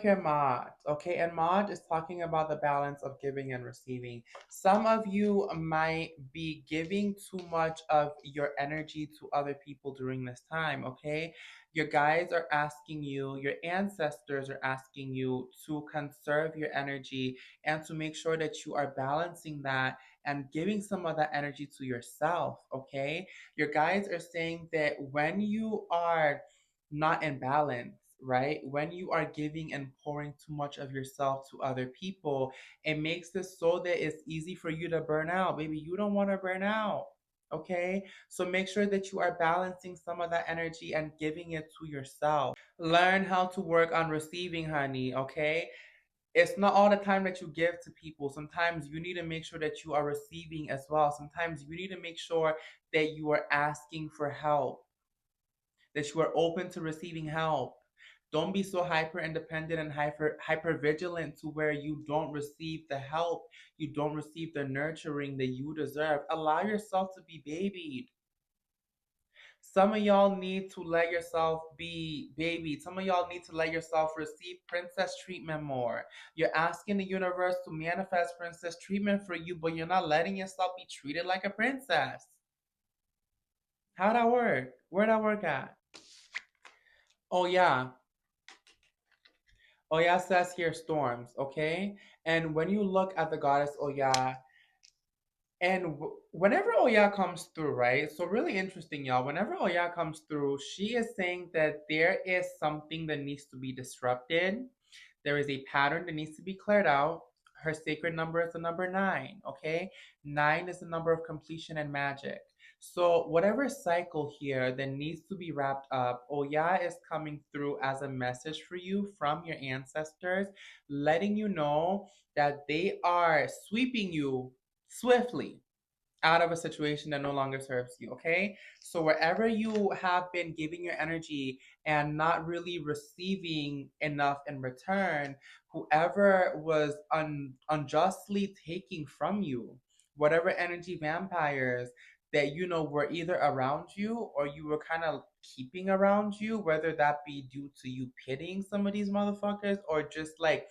Here, Mod. Okay, and Mod is talking about the balance of giving and receiving. Some of you might be giving too much of your energy to other people during this time. Okay, your guides are asking you, your ancestors are asking you to conserve your energy and to make sure that you are balancing that and giving some of that energy to yourself. Okay, your guides are saying that when you are not in balance, right? When you are giving and pouring too much of yourself to other people, it makes it so that it's easy for you to burn out. Baby, you don't want to burn out. Okay? So make sure that you are balancing some of that energy and giving it to yourself. Learn how to work on receiving, honey. Okay? It's not all the time that you give to people. Sometimes you need to make sure that you are receiving as well. Sometimes you need to make sure that you are asking for help, that you are open to receiving help. Don't be so hyper independent and hyper vigilant to where you don't receive the help, you don't receive the nurturing that you deserve. Allow yourself to be babied. Some of y'all need to let yourself be babied. Some of y'all need to let yourself receive princess treatment more. You're asking the universe to manifest princess treatment for you, but you're not letting yourself be treated like a princess. How'd that work? Where'd that work at? Oh yeah. Oya says here storms, okay? And when you look at the goddess Oya, and whenever Oya comes through, right? So really interesting, y'all. Whenever Oya comes through, she is saying that there is something that needs to be disrupted. There is a pattern that needs to be cleared out. Her sacred number is the number 9, okay? 9 is the number of completion and magic. So whatever cycle here that needs to be wrapped up, Oya is coming through as a message for you from your ancestors, letting you know that they are sweeping you swiftly out of a situation that no longer serves you, okay? So wherever you have been giving your energy and not really receiving enough in return, whoever was unjustly taking from you, whatever energy vampires that you know were either around you or you were kind of keeping around you, whether that be due to you pitying some of these motherfuckers or just like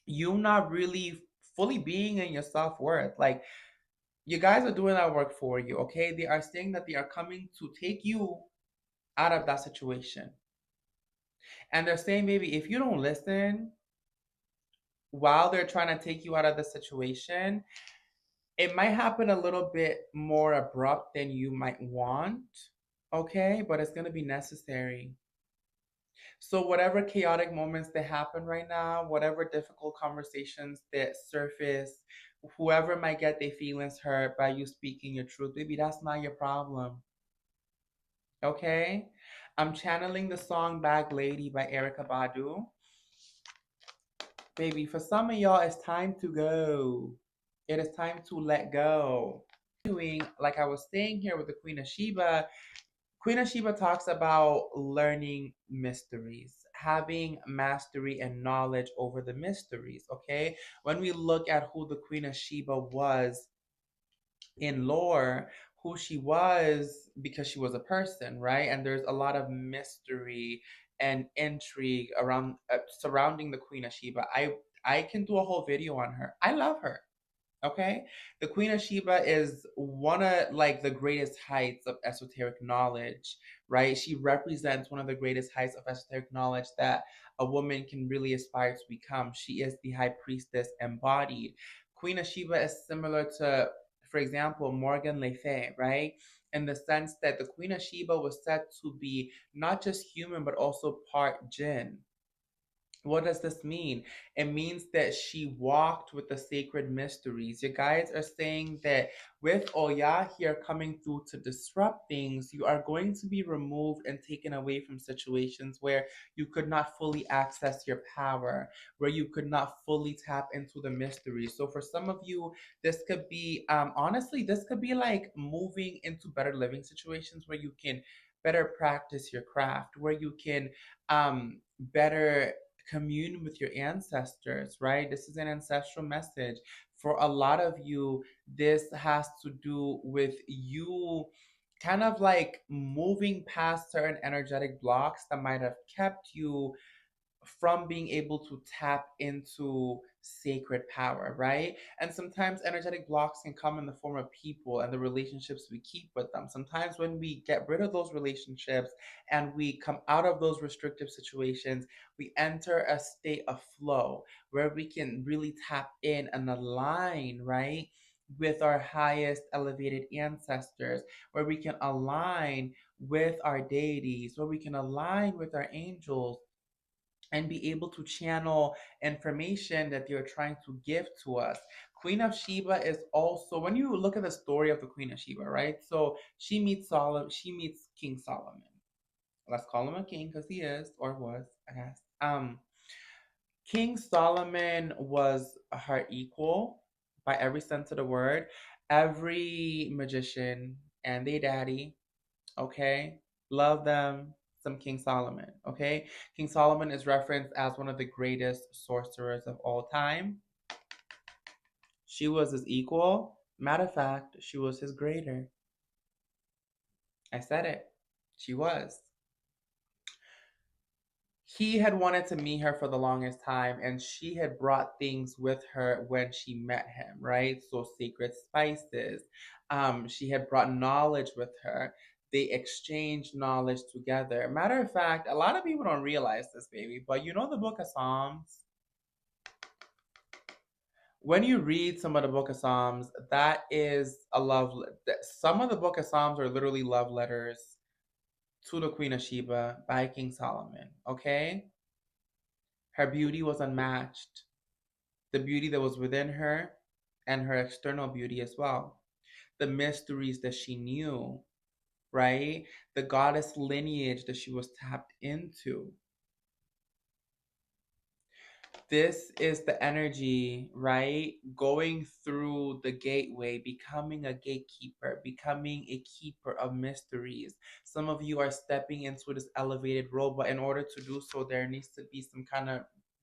you not really fully being in your self-worth. Like you guys are doing that work for you, okay? They are saying that they are coming to take you out of that situation. And they're saying, maybe if you don't listen while they're trying to take you out of the situation, it might happen a little bit more abrupt than you might want, okay? But it's going to be necessary. So, whatever chaotic moments that happen right now, whatever difficult conversations that surface, whoever might get their feelings hurt by you speaking your truth, baby, that's not your problem. Okay? I'm channeling the song Bag Lady by Erica Badu. Baby, for some of y'all, it's time to go. It is time to let go. Doing, like I was saying here with the Queen of Sheba talks about learning mysteries, having mastery and knowledge over the mysteries. Okay? When we look at who the Queen of Sheba was in lore, who she was, because she was a person, right? And there's a lot of mystery and intrigue around surrounding the Queen of Sheba. I can do a whole video on her. I love her. Okay, the Queen of Sheba is one of like the greatest heights of esoteric knowledge, right? She represents one of the greatest heights of esoteric knowledge that a woman can really aspire to become. She is the high priestess embodied. Queen of Sheba is similar to, for example, Morgan Le Fay, right? In the sense that the Queen of Sheba was said to be not just human but also part jinn. What does this mean? It means that she walked with the sacred mysteries. You guys are saying that with Oya here coming through to disrupt things, you are going to be removed and taken away from situations where you could not fully access your power, where you could not fully tap into the mystery. So for some of you, this could be, honestly, this could be like moving into better living situations where you can better practice your craft, where you can better commune with your ancestors, right? This is an ancestral message. For a lot of you, this has to do with you kind of like moving past certain energetic blocks that might have kept you from being able to tap into sacred power, right? And sometimes energetic blocks can come in the form of people and the relationships we keep with them. Sometimes when we get rid of those relationships and we come out of those restrictive situations, we enter a state of flow where we can really tap in and align, right? With our highest elevated ancestors, where we can align with our deities, where we can align with our angels, and be able to channel information that they're trying to give to us. Queen of Sheba is also, when you look at the story of the Queen of Sheba, right? So she meets King Solomon. Let's call him a king because he is or was, I guess. King Solomon was her equal by every sense of the word. Every magician and they daddy, okay? Love them some King Solomon, okay? King Solomon is referenced as one of the greatest sorcerers of all time. She was his equal. Matter of fact, she was his greater. I said it. She was. He had wanted to meet her for the longest time, and she had brought things with her when she met him, right? So sacred spices. She had brought knowledge with her. They exchanged knowledge together. Matter of fact, a lot of people don't realize this, baby, but you know the book of Psalms? When you read some of the book of Psalms, that is a some of the book of Psalms are literally love letters to the Queen of Sheba by King Solomon, okay? Her beauty was unmatched. The beauty that was within her and her external beauty as well. The mysteries that she knew, right? The goddess lineage that she was tapped into. This is the energy, right? Going through the gateway, becoming a gatekeeper, becoming a keeper of mysteries. Some of you are stepping into this elevated role, but in order to do so, there needs to be some kind of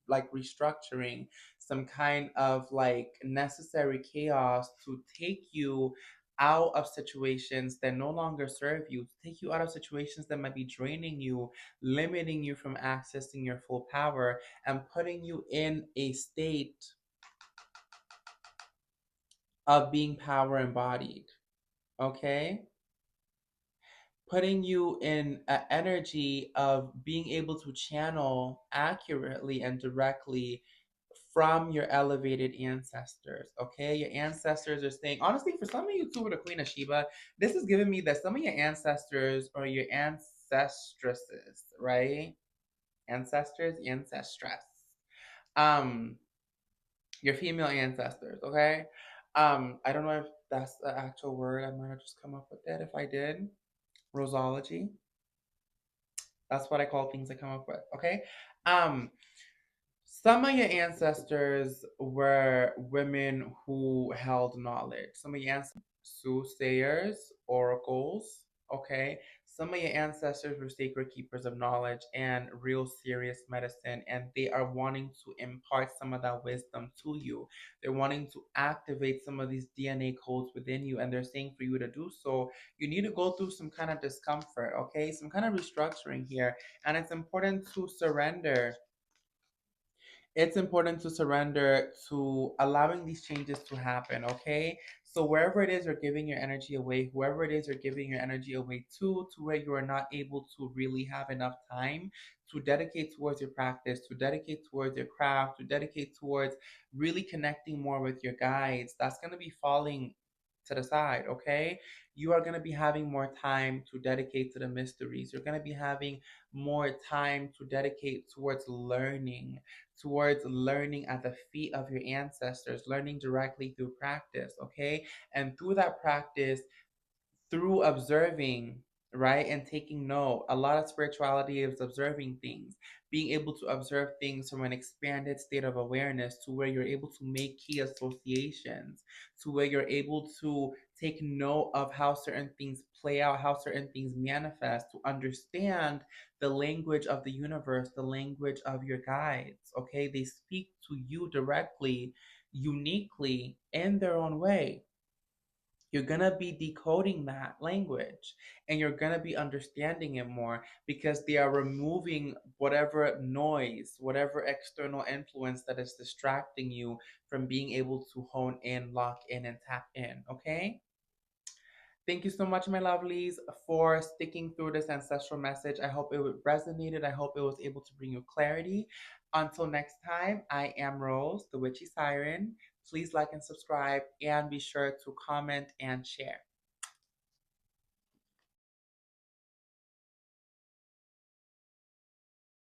like restructuring, some kind of like necessary chaos to take you out of situations that no longer serve you, to take you out of situations that might be draining you, limiting you from accessing your full power, and putting you in a state of being power embodied. Okay? Putting you in an energy of being able to channel accurately and directly from your elevated ancestors. Okay? Your ancestors are saying, honestly, for some of you too with the Queen of Sheba, this is giving me that some of your ancestors or your ancestresses, right? Ancestors, ancestress. Um, your female ancestors, okay? I don't know if that's the actual word. I might have just come up with that. If I did, rosology. That's what I call things I come up with, okay? Um, some of your ancestors were women who held knowledge. Some of your ancestors soothsayers, oracles, okay? Some of your ancestors were sacred keepers of knowledge and real serious medicine, and they are wanting to impart some of that wisdom to you. They're wanting to activate some of these DNA codes within you, and they're saying for you to do so, you need to go through some kind of discomfort, okay? Some kind of restructuring here, and it's important to surrender. It's important to surrender to allowing these changes to happen, okay? So wherever it is you're giving your energy away, whoever it is you're giving your energy away to where you are not able to really have enough time to dedicate towards your practice, to dedicate towards your craft, to dedicate towards really connecting more with your guides, that's going to be falling to the side, okay? You are going to be having more time to dedicate to the mysteries. You're going to be having more time to dedicate towards learning at the feet of your ancestors, learning directly through practice, okay? And through that practice, through observing, right, and taking note. A lot of spirituality is observing things, being able to observe things from an expanded state of awareness to where you're able to make key associations, to where you're able to take note of how certain things play out, how certain things manifest, to understand the language of the universe, the language of your guides. Okay, they speak to you directly, uniquely, in their own way. you're going to be decoding that language and you're going to be understanding it more because they are removing whatever noise, whatever external influence that is distracting you from being able to hone in, lock in, and tap in. Okay? Thank you so much, my lovelies, for sticking through this ancestral message. I hope it resonated. I hope it was able to bring you clarity. Until next time, I am Rose, the Witchy Siren. Please like and subscribe and be sure to comment and share.